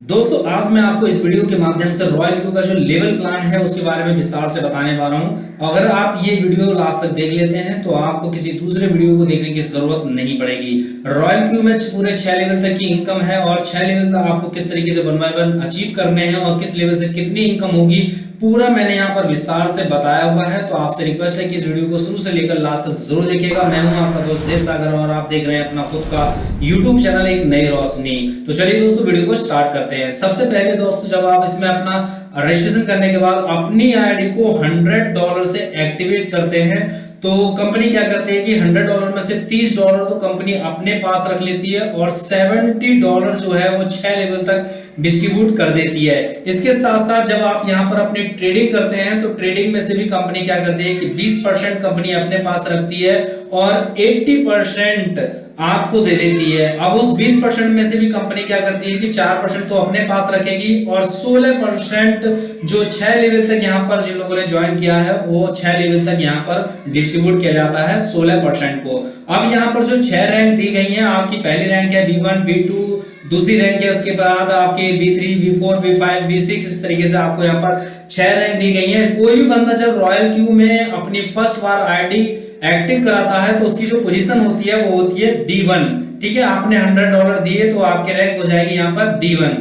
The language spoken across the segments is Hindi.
दोस्तों आज मैं आपको इस वीडियो के माध्यम से रॉयल क्यू का जो लेवल प्लान है उसके बारे में विस्तार से बताने वाला हूं। अगर आप ये वीडियो लास्ट तक देख लेते हैं तो आपको किसी दूसरे वीडियो को देखने की जरूरत नहीं पड़ेगी। रॉयल क्यू में पूरे 6 लेवल तक की इनकम है और 6 लेवल तक आपको किस तरीके से 1 बाय 1 अचीव करने हैं और किस लेवल से कितनी इनकम होगी पूरा मैंने यहाँ पर विस्तार से बताया हुआ है। तो आपसे रिक्वेस्ट है कि इस वीडियो को शुरू से लेकर लास्ट तक जरूर देखिएगा। मैं हूं आपका दोस्त देव सागर और आप देख रहे हैं अपना खुद का यूट्यूब चैनल एक नई रोशनी। तो चलिए दोस्तों वीडियो को स्टार्ट करते हैं। सबसे पहले दोस्तों जब आप इसमें अपना रजिस्ट्रेशन करने के बाद अपनी आईडी को $100 से एक्टिवेट करते हैं तो कंपनी क्या करती है कि $100 में से $30 तो कंपनी अपने पास रख लेती है और $70 जो है वो 6 लेवल तक डिस्ट्रीब्यूट कर देती है। इसके साथ साथ जब आप यहाँ पर अपनी ट्रेडिंग करते हैं तो ट्रेडिंग में से भी कंपनी क्या करती है कि 20% कंपनी अपने पास रखती है और 80% आपको दे देती है। अब उस 20% में से भी कंपनी क्या करती है कि 4% तो अपने पास रखेगी और 16% जो 6 लेवल तक यहाँ पर जिन लोगों ने ज्वाइन किया है वो 6 लेवल तक यहाँ पर डिस्ट्रीब्यूट किया जाता है 16% को। अब यहाँ पर जो 6 रैंक दी गई है, आपकी पहली रैंक है B1 B2, दूसरी रैंक है उसके बाद आपकी B3 B4 B5 B6, इस तरीके से आपको यहाँ पर 6 रैंक दी गई है। कोई भी बंदा जब रॉयल क्यू में अपनी फर्स्ट बार आईडी एक्टिव कराता है तो उसकी जो पोजीशन होती है वो होती है B1। ठीक है, आपने $100 दिए तो आपकी रैंक हो जाएगी यहाँ पर B1।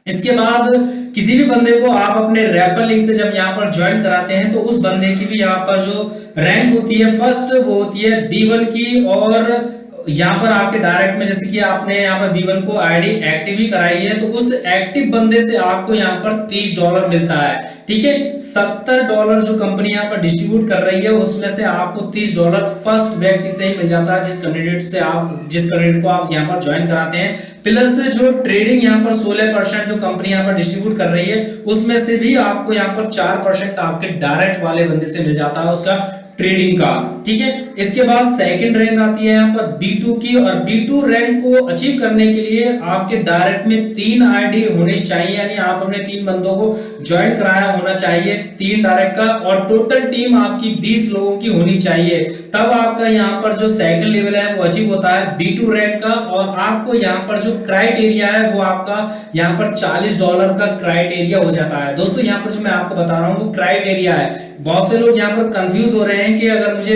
इसके बाद किसी भी बंदे को आप अपने रेफरल लिंक से जब यहाँ पर ज्वाइन कराते हैं तो उस बंदे की भी यहाँ पर जो रैंक होती है फर्स्ट वो होती है B1 की। और यहाँ पर आपके डायरेक्ट में जैसे कि आपने यहाँ पर B1 को आईडी एक्टिव ही कराई है तो उस एक्टिव बंदे से आपको यहाँ पर $30 मिलता है। ठीक है, $70 जो कंपनी यहाँ पर डिस्ट्रीब्यूट कर रही है उसमें से आपको $30 फर्स्ट व्यक्ति से ही मिल जाता है जिस कैंडिडेट को आप यहाँ पर ज्वाइन कराते हैं। प्लस जो ट्रेडिंग यहाँ पर 16% जो कंपनी यहाँ पर डिस्ट्रीब्यूट कर रही है उसमें से भी आपको यहाँ पर 4% आपके डायरेक्ट वाले बंदे से मिल जाता है उसका ट्रेडिंग का। ठीक है, इसके बाद सेकंड रैंक आती है यहाँ पर B2 की और B2 रैंक को अचीव करने के लिए आपके डायरेक्ट में 3 आईडी होनी चाहिए, यानी आप अपने 3 बंदों को ज्वाइन कराया होना चाहिए 3 डायरेक्ट का और टोटल टीम आपकी 20 लोगों की होनी चाहिए। तब आपका यहाँ पर जो सेकंड लेवल है वो अचीव होता है B2 रैंक का। और आपको यहाँ पर जो क्राइटेरिया है वो आपका यहाँ पर $40 का क्राइटेरिया हो जाता है। दोस्तों यहाँ पर जो मैं आपको बता रहा हूँ वो क्राइटेरिया है। बहुत से लोग यहाँ पर कंफ्यूज हो रहे हैं कि अगर मुझे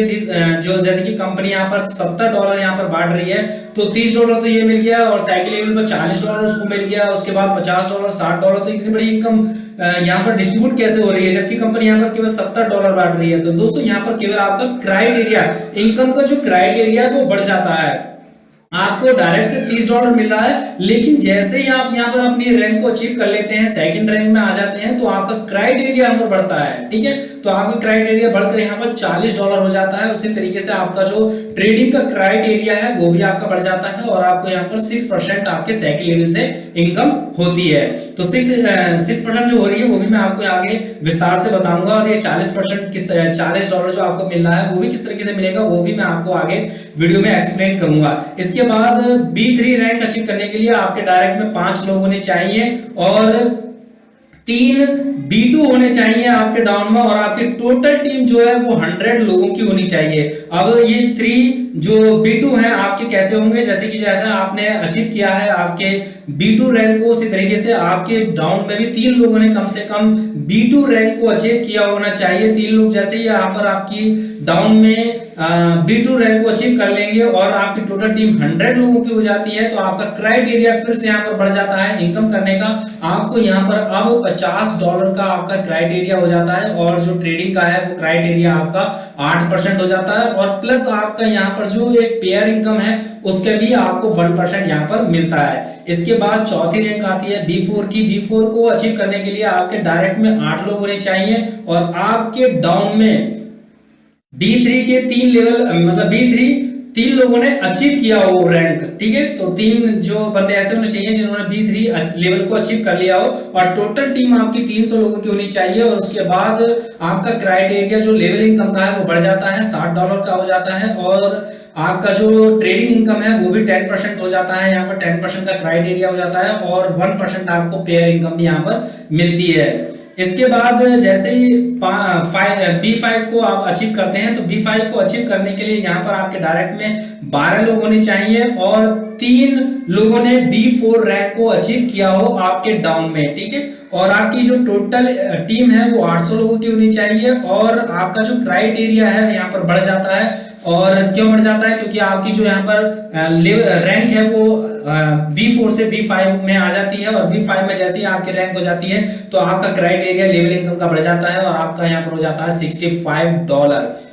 जो जैसे कि कंपनी यहाँ पर $70 यहाँ पर बांट रही है तो $30 तो ये मिल गया और सेकंड लेवल पर $40 उसको मिल गया, उसके बाद $50 $60 तो इतनी बड़ी इनकम यहाँ पर डिस्ट्रीब्यूट कैसे हो रही है जबकि कंपनी यहाँ पर केवल $70 बांट रही है। तो दोस्तों यहाँ पर केवल आपका क्राइटेरिया, इनकम का जो क्राइटेरिया है वो बढ़ जाता है। आपको डायरेक्ट से $30 मिल रहा है लेकिन जैसे ही आप यहाँ पर अपनी रैंक को अचीव कर लेते हैं, सेकंड रैंक में आ जाते हैं तो आपका क्राइटेरिया यहाँ पर बढ़ता है। ठीक है, तो आपका क्राइटेरिया बढ़कर यहाँ पर $40 हो जाता है। उसी तरीके से आपका जो ट्रेडिंग का क्राइटेरिया है वो भी आपका बढ़ जाता है और आपको यहाँ पर 6% आपके सेकंड लेवल से इनकम होती है। तो 6% जो हो रही है वो भी मैं आपको आगे विस्तार से बताऊंगा और ये 40% $40 जो आपको मिल रहा है वो भी किस तरीके से मिलेगा वो भी मैं आपको आगे वीडियो में एक्सप्लेन करूंगा। इसके बाद B3 रैंक अचीव करने के लिए आपके डायरेक्ट में 5 लोग होने चाहिए और 3 B2 होने चाहिए आपके डाउन में और आपकी टोटल टीम जो है वो 100 लोगों की होनी चाहिए। अब ये 3 जो B2 हैं आपके कैसे होंगे, जैसे कि जैसा आपने अचीव किया है आपके B2 रैंक को उसी तरीके से आपके डाउन में भी 3 लोगों ने कम से कम B2 रैंक को अचीव किया होना चाहिए। 3 लोग जैसे ही यहाँ पर आपकी डाउन में B2 रैंक को अचीव कर लेंगे और आपकी टोटल टीम 100 लोगों की हो जाती है तो आपका क्राइटेरिया फिर से यहाँ पर बढ़ जाता है इनकम करने का। आपको यहाँ पर अब $50 का आपका क्राइटेरिया हो जाता है और जो ट्रेडिंग का है वो क्राइटेरिया आपका 8% हो जाता है और प्लस आपका यहाँ पर जो एक पेयर इनकम है उसके भी आपको 1% यहाँ पर मिलता है। इसके बाद चौथी रैंक आती है B4 की। B4 को अचीव करने के लिए आपके डायरेक्ट में 8 लोग होने चाहिए और आपके डाउन में B3 के 3 लेवल मतलब B3 3 लोगों ने अचीव किया हो रैंक। ठीक है, तो 3 जो बंदे ऐसे होने चाहिए जिन्होंने B3 लेवल को अचीव कर लिया हो और टोटल टीम आपकी 300 लोगों की होनी चाहिए। और उसके बाद आपका क्राइटेरिया जो लेवल इनकम का है वो बढ़ जाता है, $60 का हो जाता है और आपका जो ट्रेडिंग इनकम है वो भी 10% हो जाता है। यहाँ पर 10% का क्राइटेरिया हो जाता है और 1% आपको पेयर इनकम भी यहाँ पर मिलती है। इसके बाद जैसे ही B5 को आप अचीव करते हैं तो B5 को अचीव करने के लिए यहाँ पर आपके डायरेक्ट में 12 लोग होने चाहिए और 3 लोगों ने B4 रैंक को अचीव किया हो आपके डाउन में, ठीक है। और आपकी जो टोटल टीम है वो 800 लोगों की होनी चाहिए और आपका जो क्राइटेरिया है यहाँ पर बढ़ जाता है। और क्यों बढ़ जाता है? क्योंकि आपकी जो यहाँ पर रैंक है वो B4 से B5 में आ जाती है और B5 में जैसे ही आपकी रैंक हो जाती है तो आपका क्राइटेरिया लेवल इनकम का बढ़ जाता है और आपका यहाँ पर हो जाता है $65।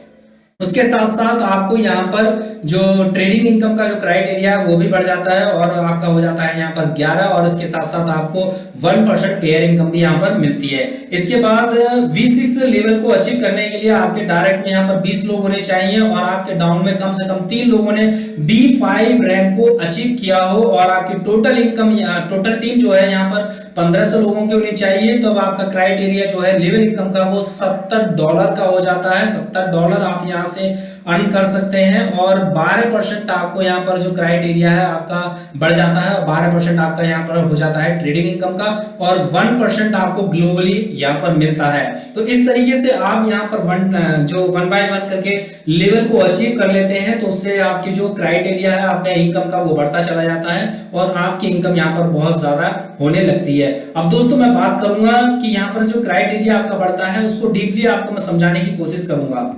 उसके साथ साथ आपको यहाँ पर जो ट्रेडिंग इनकम का जो क्राइटेरिया है वो भी बढ़ जाता है और आपका हो जाता है यहाँ पर 11 और इसके साथ साथ आपको 1% पेयर इनकम भी यहाँ पर मिलती है। इसके बाद V6 लेवल को अचीव करने के लिए आपके डायरेक्ट में यहाँ पर 20 लोग होने चाहिए और आपके डाउन में कम से कम 3 लोगों ने B5 रैंक को अचीव किया हो और आपकी टोटल इनकम टोटल टीम जो है यहाँ पर 1500 लोगों की होनी चाहिए। तो अब आपका क्राइटेरिया जो है लेवल इनकम का वो $70 का हो जाता है। $70 आप यहाँ से अर्न कर सकते हैं और 12% आपको यहाँ पर जो क्राइटेरिया है आपका बढ़ जाता है और 12% आपका यहाँ पर हो जाता है ट्रेडिंग इनकम का और 1% आपको ग्लोबली यहाँ पर मिलता है। तो इस तरीके से आप यहाँ पर वन बाय वन करके लेवल को अचीव कर लेते हैं तो उससे आपकी जो क्राइटेरिया है आपका इनकम का वो बढ़ता चला जाता है और आपकी इनकम यहाँ पर बहुत ज्यादा होने लगती है। अब दोस्तों मैं बात करूंगा कि यहाँ पर जो क्राइटेरिया आपका बढ़ता है उसको डीपली आपको मैं समझाने की कोशिश करूंगा।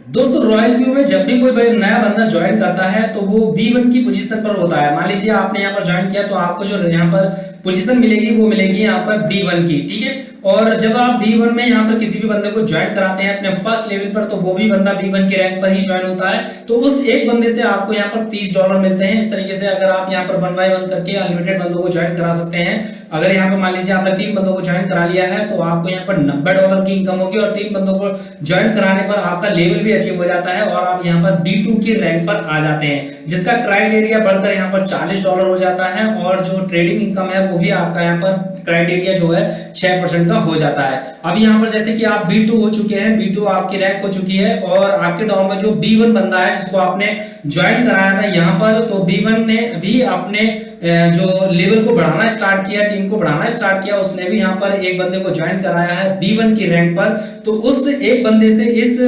दोस्तों रॉयल क्यू में जब भी कोई नया बंदा ज्वाइन करता है तो वो B1 की पोजीशन पर होता है। मान लीजिए आपने यहाँ पर ज्वाइन किया तो आपको जो यहाँ पर पोजीशन मिलेगी वो मिलेगी यहाँ पर B1 की, ठीक है। और जब आप B1 में यहाँ पर किसी भी बंदे को ज्वाइन कराते हैं अपने फर्स्ट लेवल पर तो वो भी बंदा B1 के रैंक पर ही ज्वाइन होता है। तो उस एक बंदे से आपको यहाँ पर $30 मिलते हैं। इस तरीके से अगर आप यहाँ पर 1 बाय 1 करके अनलिमिटेड बंदों को ज्वाइन करा सकते हैं। अगर यहाँ पर मान लीजिए आपने 3 बंदों को ज्वाइन करा लिया है तो आपको यहाँ पर $90 की इनकम होगी और 3 बंदों को ज्वाइन कराने पर आपका लेवल भी अचीव हो जाता है और आप यहाँ पर B2 की रैंक पर आ जाते हैं जिसका क्राइटेरिया बढ़कर यहाँ पर $40 हो जाता है और जो ट्रेडिंग इनकम है वो भी आपका यहाँ पर क्राइटेरिया जो है 6% का हो जाता है। अब यहाँ पर जैसे कि आप B2 हो चुके हैं, B2 आपकी रैंक हो चुकी है और आपके डाउन में जो B1 बंदा है जिसको आपने ज्वाइन कराया था यहाँ पर तो B1 ने भी अपने जो लेवल को बढ़ाना स्टार्ट किया, टीम को बढ़ाना स्टार्ट किया, उसने भी यहाँ पर एक बंदे को ज्वाइन कराया है B1 की रैंक पर। तो उस एक बंदे से इस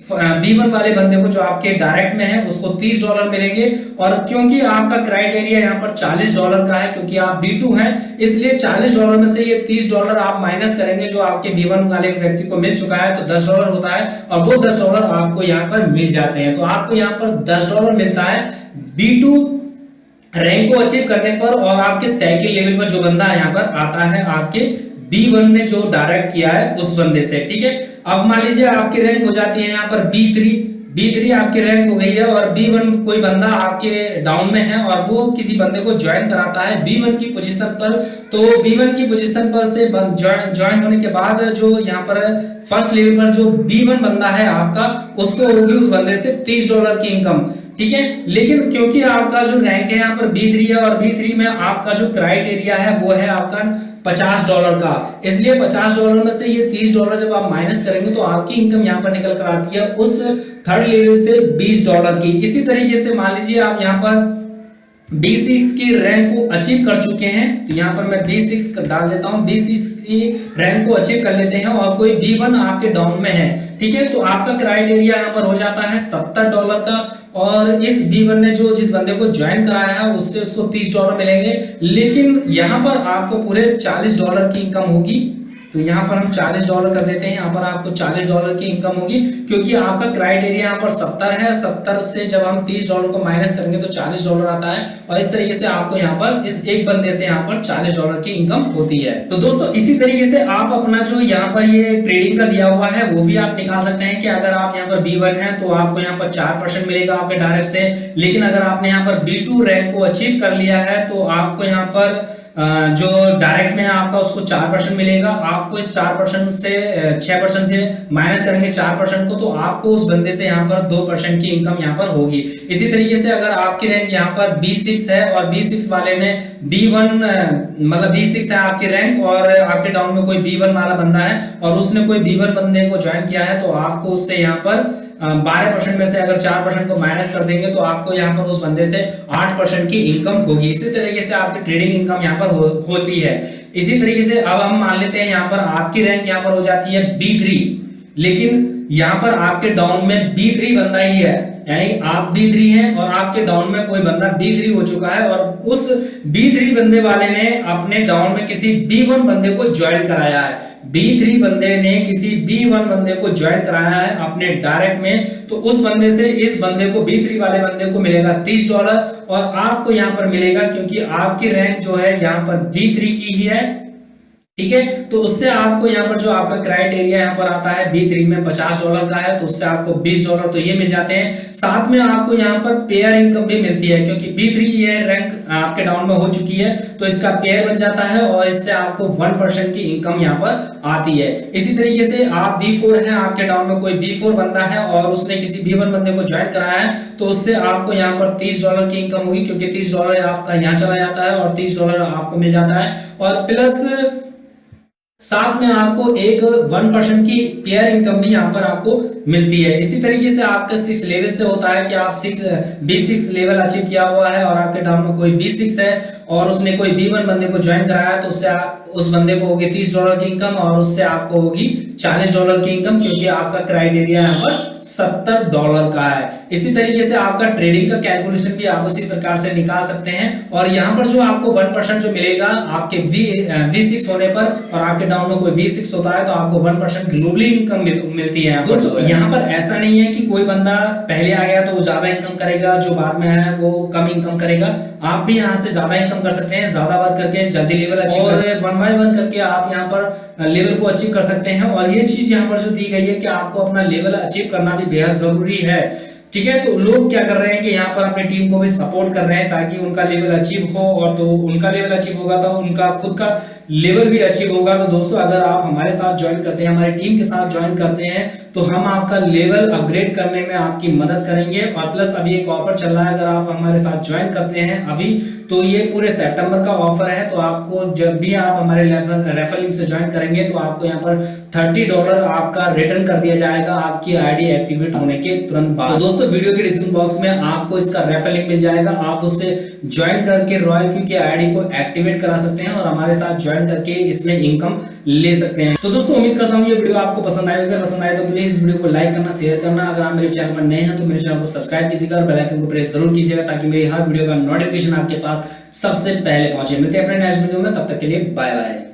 B1 वाले बंदे को जो आपके डायरेक्ट में है उसको $30 मिलेंगे और क्योंकि आपका क्राइटेरिया यहाँ पर $40 का है क्योंकि आप B2 हैं इसलिए $40 में से ये $30 आप माइनस करेंगे जो आपके B1 वाले व्यक्ति को मिल चुका है तो $10 होता है और वो $10 आपको यहाँ पर मिल जाते हैं। तो आपको यहाँ पर $10 मिलता है B2 रैंक को अचीव करने पर और आपके सेकंड लेवल पर जो बंदा यहाँ पर आता है आपके B1 ने जो डायरेक्ट किया है उस बंदे से, ठीक है। अब मान लीजिए आपकी रैंक हो जाती है यहाँ पर B3 आपकी रैंक हो गई है और B1 कोई बंदा आपके डाउन में है और वो किसी बंदे को ज्वाइन कराता है B1 की पोजीशन पर। तो B1 की पोजीशन पर से ज्वाइन होने के बाद जो यहाँ पर फर्स्ट लेवल पर जो B1 बंदा है आपका उसको होगी उस बंदे से $30 की इनकम, ठीक है। लेकिन क्योंकि आपका जो रैंक है यहाँ पर B3 है और B3 में आपका जो क्राइटेरिया है वो है आपका $50 का, इसलिए $50 में से ये $30 जब आप माइनस करेंगे तो आपकी इनकम यहाँ पर निकल कर आती है उस थर्ड लेवल से $20 की। इसी तरीके से मान लीजिए आप यहाँ पर B6 की रैंक को अचीव कर चुके हैं तो यहाँ पर मैं B6 डाल देता हूँ। B6 की रैंक को अचीव कर लेते हैं और कोई B1 आपके डाउन में है, ठीक है। तो आपका क्राइटेरिया यहाँ पर हो जाता है $70 का और इस B1 ने जो जिस बंदे को ज्वाइन कराया है उससे उसको $30 मिलेंगे। लेकिन यहाँ पर आपको पूरे $40 की इनकम होगी तो यहाँ पर हम $40 कर देते हैं। यहाँ पर आपको $40 की इनकम होगी क्योंकि आपका क्राइटेरिया यहाँ पर 70 है। 70 से जब हम $30 को माइनस करेंगे तो $40 आता है और इस तरीके से आपको यहाँ पर इस एक बंदे से यहाँ पर $40 की इनकम होती है। तो दोस्तों इसी तरीके से आप अपना जो यहाँ पर ये ट्रेडिंग का दिया हुआ है वो भी आप निकाल सकते हैं कि अगर आप यहाँ पर B1 है तो आपको यहाँ पर 4% मिलेगा आपके डायरेक्ट से। लेकिन अगर आपने यहाँ पर B2 रैंक को अचीव कर लिया है तो आपको यहाँ पर जो डायरेक्ट में है आपका उसको 4% मिलेगा। आपको इस 4% से 6% से माइनस करेंगे 4% को तो आपको उस बंदे से यहाँ पर 2% की इनकम यहाँ पर होगी। इसी तरीके से अगर आपकी रैंक यहाँ पर B6 है और B6 वाले ने B1 मतलब B6 है आपकी रैंक और आपके टाउन में कोई B1 वाला बंदा है और उसने कोई B1 बंदे को ज्वाइन किया है तो आपको उससे यहाँ पर 12% में से अगर 4% को माइनस कर देंगे तो आपको यहाँ पर उस बंदे से 8% की इनकम होगी। इसी तरीके से आपकी ट्रेडिंग इनकम यहाँ पर होती है। इसी तरीके से अब हम मान लेते हैं यहाँ पर आपकी रैंक यहाँ पर हो जाती है B3, लेकिन यहाँ पर आपके डाउन में B3 बंदा ही है, यानी आप B3 हैं और आपके डाउन में कोई बंदा B3 हो चुका है और उस B3 बंदे वाले ने अपने डाउन में किसी B1 बंदे को ज्वाइन कराया है। B3 बंदे ने किसी B1 बंदे को ज्वाइन कराया है अपने डायरेक्ट में, तो उस बंदे से इस बंदे को B3 वाले बंदे को मिलेगा $30 और आपको यहाँ पर मिलेगा, क्योंकि आपकी रैंक जो है यहाँ पर B3 की ही है, ठीक है। तो उससे आपको यहाँ पर जो आपका क्राइटेरिया यहाँ पर आता है B3 में $50 का है, तो उससे आपको $20 तो ये मिल जाते हैं। साथ में आपको यहाँ पर पेयर इनकम भी मिलती है, क्योंकि B3 ये रैंक आपके डाउन में हो चुकी है तो इसका पेयर बन जाता है और इससे आपको 1% की इनकम यहाँ पर आती है। इसी तरीके से आप B4 है, आपके डाउन में कोई B4 बंदा है और उसने किसी B1 बंदे को ज्वाइन कराया है, तो उससे आपको यहाँ पर $30 की इनकम होगी, क्योंकि $30 आपका यहाँ चला जाता है और $30 आपको मिल जाता है और प्लस साथ में आपको एक 1% की पेयर इनकम भी यहाँ पर आपको मिलती है। इसी तरीके से आपका 6 लेवल से होता है कि आप B6 लेवल अचीव किया हुआ है और आपके डाउन में कोई B6 है और उसने कोई B1 बंदे को ज्वाइन कराया है, तो उससे उस बंदे को होगी $30 की इनकम और उससे आपको होगी $40 की इनकम, क्योंकि आपका क्राइटेरिया यहाँ पर $70 का है। इसी तरीके से आपका ट्रेडिंग का कैलकुलेशन भी आप उसी प्रकार से निकाल सकते हैं और यहाँ पर जो आपको 1% जो मिलेगा आपके V6 होने पर और आपके डाउन में कोई V6 होता है तो आपको 1% ग्लोबली इनकम मिलती है। दोस्तों यहाँ पर ऐसा नहीं है कि कोई बंदा पहले आ गया तो वो ज्यादा इनकम करेगा, जो बाद में है वो कम इनकम करेगा। आप भी यहाँ से ज्यादा इनकम कर सकते हैं, ज्यादा वर्क करके जल्दी लेवल अचीव और 1 by 1 करके आप यहाँ पर लेवल को अचीव कर सकते हैं। और ये चीज यहाँ पर जो दी गई है कि आपको अपना लेवल अचीव करना भी बेहद जरूरी है, ठीक है। तो लोग क्या कर रहे हैं कि यहाँ पर अपनी टीम को भी सपोर्ट कर रहे हैं ताकि उनका लेवल अचीव हो, और तो उनका लेवल अचीव होगा तो उनका खुद का लेवल भी अचीव होगा। तो दोस्तों अगर आप हमारे साथ ज्वाइन करते हैं, हमारी टीम के साथ ज्वाइन करते हैं, तो हम आपका लेवल अपग्रेड करने में आपकी मदद करेंगे। और प्लस अभी एक ऑफर चल रहा है, अगर आप हमारे साथ ज्वाइन करते हैं अभी, तो ये पूरे सितंबर का ऑफर है। तो आपको जब भी आप हमारे रेफरल लिंक से ज्वाइन करेंगे तो आपको यहाँ पर $30 आपका रिटर्न कर दिया जाएगा आपकी आईडी एक्टिवेट होने के तुरंत बाद। तो दोस्तों वीडियो के डिस्क्रिप्शन बॉक्स में आपको इसका रेफरल लिंक मिल जाएगा, आप उससे ज्वाइन करके रॉयल क्यू की आईडी को एक्टिवेट करा सकते हैं और हमारे साथ ज्वाइन करके इसमें इनकम ले सकते हैं। तो दोस्तों उम्मीद करता हूँ ये वीडियो आपको पसंद आएगा। अगर पसंद आए तो प्लीज वीडियो को लाइक करना, शेयर करना। अगर आप मेरे चैनल पर नए हैं तो मेरे चैनल को सब्सक्राइब कीजिएगा और बेल आइकन को प्रेस जरूर कीजिएगा ताकि मेरी हर वीडियो का नोटिफिकेशन आपके पास सबसे पहले पहुंचे। मिलते हैं अपने नेक्स्ट वीडियो में, तब तक के लिए बाय बाय।